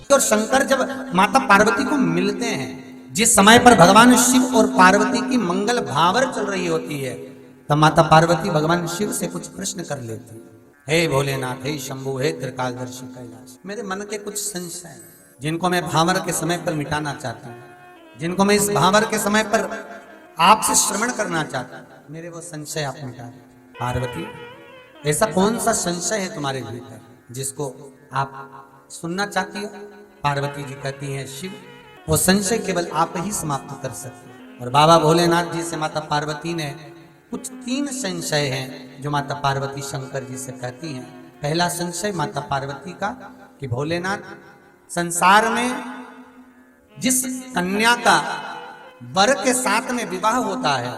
और शंकर जब माता पार्वती को मिलते हैं, जिस समय पर भगवान शिव और पार्वती की मंगल भावर चल रही होती है, तब माता पार्वती भगवान शिव से कुछ प्रश्न कर लेती। हे भोलेनाथ, हे शंभु, हे त्रिकालदर्शी कैलाश, मेरे मन के कुछ संशय हैं जिनको मैं भावर के समय पर मिटाना चाहती हूँ, जिनको मैं इस भावर के समय पर आपसे श्रवण करना चाहता हूँ, मेरे वो संशय आप मिटा दें। पार्वती, ऐसा कौन सा संशय है तुम्हारे भीतर जिसको आप सुनना चाहती हो? पार्वती जी कहती हैं, शिव, वो संशय केवल आप ही समाप्त कर सकते हैं। और बाबा भोलेनाथ जी से माता पार्वती ने कुछ 3 संशय हैं जो माता पार्वती शंकर जी से कहती हैं। पहला संशय माता पार्वती का कि भोलेनाथ, संसार में जिस कन्या का वर के साथ में विवाह होता है,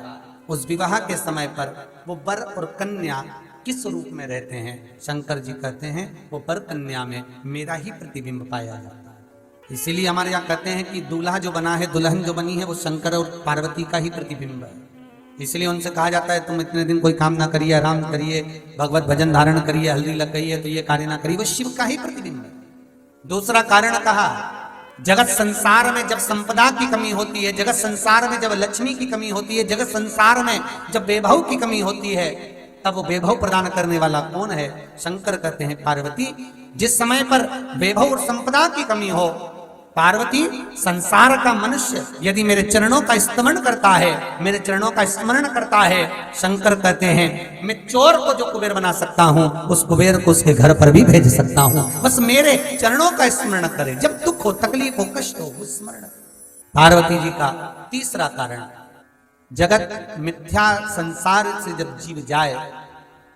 उस विवाह के समय पर वो वर और कन्या किस रूप में रहते हैं? शंकर जी कहते हैं वो वर कन्या में मेरा ही प्रतिबिंब पाया जाता है। इसीलिए हमारे यहाँ कहते हैं कि दूल्हा जो बना है, दुल्हन जो बनी है, वो शंकर और पार्वती का ही प्रतिबिंब है। इसलिए उनसे कहा जाता है तुम इतने दिन कोई काम ना करिए, आराम करिए, भगवत भजन धारण करिए, हल्दी लग गई है तो ये कार्य ना करिए, वो शिव का ही प्रतिबिंब है। दूसरा कारण कहा, जगत संसार में जब संपदा की कमी होती है, जगत संसार में जब लक्ष्मी की कमी होती है, जगत संसार में जब वैभव की कमी होती है, तब वो वैभव प्रदान करने वाला कौन है? शंकर कहते हैं पार्वती, जिस समय पर वैभव और संपदा की कमी हो, पार्वती, संसार का मनुष्य यदि मेरे चरणों का स्मरण करता है, मेरे चरणों का स्मरण करता है, शंकर कहते हैं मैं चोर को जो कुबेर बना सकता हूं, उस कुबेर को उसके घर पर भी भेज सकता हूं, बस मेरे चरणों का स्मरण करे। जब दुख हो, तकलीफ हो, कष्ट हो, वो स्मरण। पार्वती जी का तीसरा कारण, जगत मिथ्या संसार से जब जीव जाए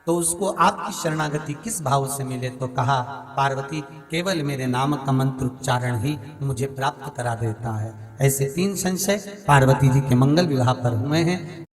तो उसको आपकी शरणागति किस भाव से मिले? तो कहा, पार्वती, केवल मेरे नाम का मंत्र उच्चारण ही मुझे प्राप्त करा देता है। ऐसे 3 संशय पार्वती जी के मंगल विवाह पर हुए हैं।